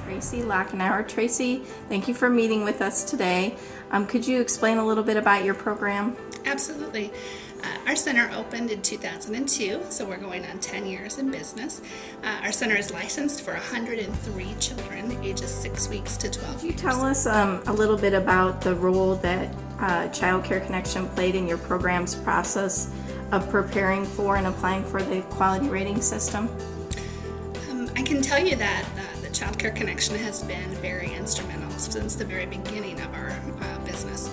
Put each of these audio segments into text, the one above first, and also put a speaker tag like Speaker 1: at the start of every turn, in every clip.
Speaker 1: Tracy Lachenauer. Tracy, thank you for meeting with us today. Could you explain a little bit about your program?
Speaker 2: Absolutely. Our center opened in 2002, so we're going on 10 years in business. Our center is licensed for 103 children, ages 6 weeks to 12
Speaker 1: Can
Speaker 2: years.
Speaker 1: you tell us a little bit about the role that Child Care Connection played in your program's process of preparing for and applying for the quality rating system?
Speaker 2: I can tell you that the Child Care Connection has been very instrumental since the very beginning of our business.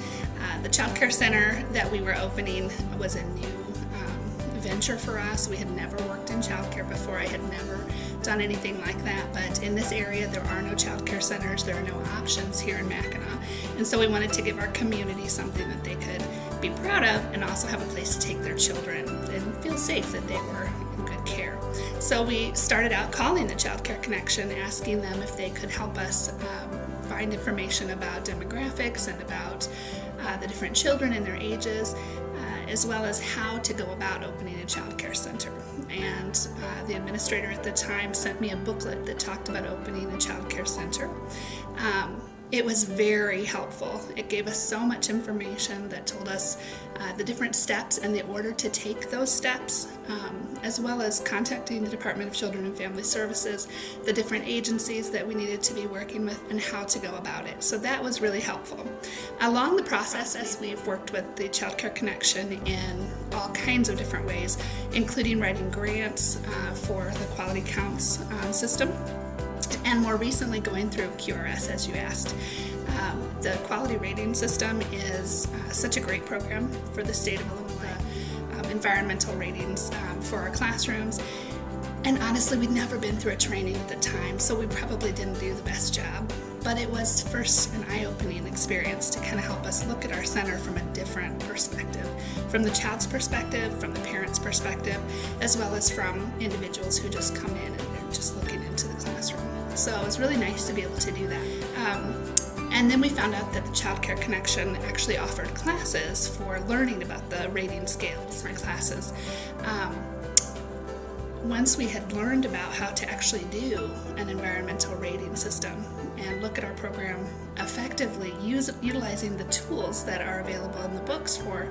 Speaker 2: The Child Care Center that we were opening was a new venture for us. We had never worked in child care before. I had never done anything like that, but in this area there are no child care centers. There are no options here in Mackinac, and so we wanted to give our community something that they could be proud of and also have a place to take their children and feel safe that they were in good care. So we started out calling the Child Care Connection, asking them if they could help us find information about demographics and about the different children and their ages, as well as how to go about opening a child care center. And the administrator at the time sent me a booklet that talked about opening a child care center. It was very helpful. It gave us so much information that told us the different steps and the order to take those steps, as well as contacting the Department of Children and Family Services, the different agencies that we needed to be working with, and how to go about it. So that was really helpful. Along the process, we've worked with the Child Care Connection in all kinds of different ways, including writing grants for the Quality Counts system, and more recently going through QRS, as you asked. The quality rating system is such a great program for the state of Illinois. Environmental ratings for our classrooms, and honestly we'd never been through a training at the time, so we probably didn't do the best job, but it was first an eye-opening experience to kind of help us look at our center from a different perspective, from the child's perspective, from the parent's perspective, as well as from individuals who just come in and they're just looking into the classroom. So it was really nice to be able to do that. And then we found out that the Child Care Connection actually offered classes for learning about the rating scales and classes. Once we had learned about how to actually do an environmental rating system and look at our program effectively, utilizing the tools that are available in the books for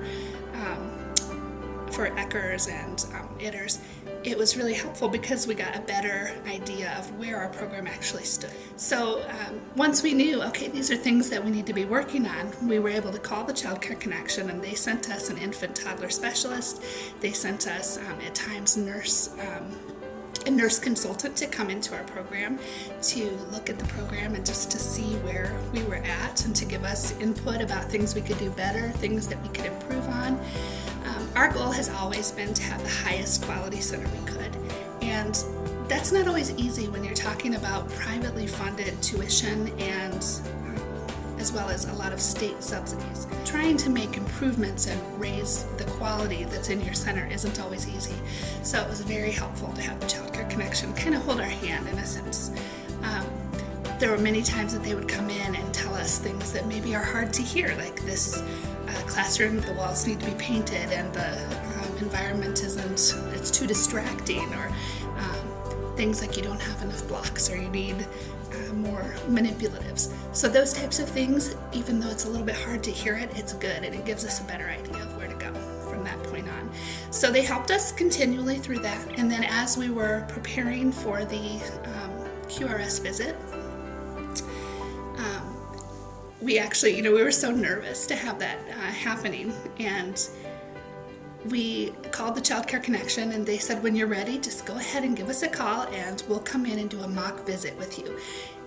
Speaker 2: ECHRs and ITRs, it was really helpful because we got a better idea of where our program actually stood. So once we knew, okay, these are things that we need to be working on, we were able to call the Child Care Connection, and they sent us an infant toddler specialist. They sent us at times a nurse consultant to come into our program to look at the program and just to see where we were at and to give us input about things we could do better, things that we could improve on. Our goal has always been to have the highest quality center we could, and that's not always easy when you're talking about privately funded tuition and as well as a lot of state subsidies. Trying to make improvements and raise the quality that's in your center isn't always easy, so it was very helpful to have the Child Care Connection kind of hold our hand in a sense. There were many times that they would come in and tell us things that maybe are hard to hear, like this classroom, the walls need to be painted and the environment it's too distracting, or things like you don't have enough blocks or you need more manipulatives. So those types of things, even though it's a little bit hard to hear it, it's good and it gives us a better idea of where to go from that point on. So they helped us continually through that, and then as we were preparing for the QRS visit, we actually, we were so nervous to have that happening, and we called the Child Care Connection, and they said, when you're ready, just go ahead and give us a call and we'll come in and do a mock visit with you.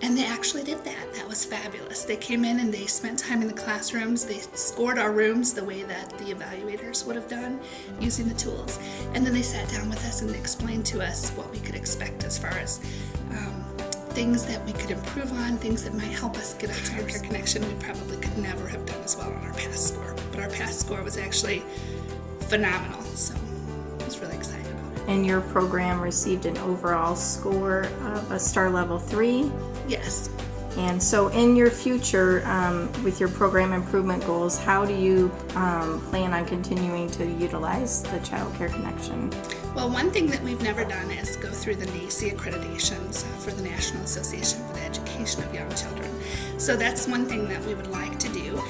Speaker 2: And they actually did that. That was fabulous. They came in and they spent time in the classrooms. They scored our rooms the way that the evaluators would have done using the tools. And then they sat down with us and explained to us what we could expect as far as things that we could improve on, things that might help us get a Child Care Connection we probably could never have done as well on our pass score. But our pass score was actually phenomenal, so I was really excited about it.
Speaker 1: And your program received an overall score of a star level 3?
Speaker 2: Yes.
Speaker 1: And so in your future, with your program improvement goals, how do you plan on continuing to utilize the Child Care Connection?
Speaker 2: Well, one thing that we've never done is go through the NACI accreditations for the National Association for the Education of Young Children. So that's one thing that we would like to do.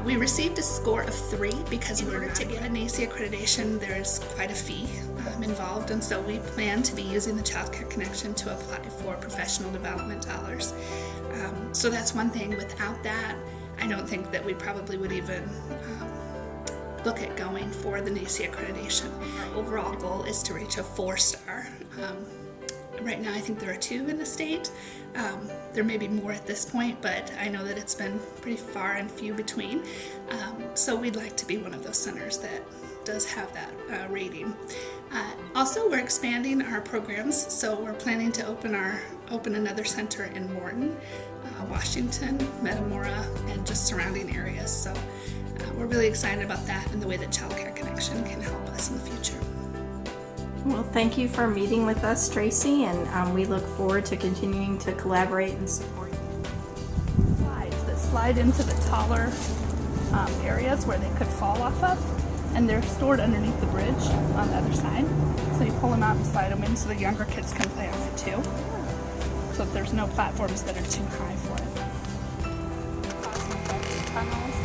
Speaker 2: We received a score of 3 because in order to get a NACI accreditation, there's quite a fee involved, and so we plan to be using the Child Care Connection to apply for professional development dollars. So that's one thing. Without that, I don't think that we probably would even look at going for the NACI accreditation. Our overall goal is to reach a 4-star. Right now I think there are 2 in the state. There may be more at this point, but I know that it's been pretty far and few between. So we'd like to be one of those centers that does have that rating. Also, we're expanding our programs, so we're planning to open another center in Morton, Washington, Metamora, and just surrounding areas. So we're really excited about that and the way that Child Care Connection can help us in the future.
Speaker 1: Well, thank you for meeting with us, Tracy, and we look forward to continuing to collaborate and support you.
Speaker 3: Slides that slide into the taller areas where they could fall off of, and they're stored underneath the bridge on the other side. So you pull them out and slide them in so the younger kids can play off it too. So if there's no platforms that are too high for it. Tunnels.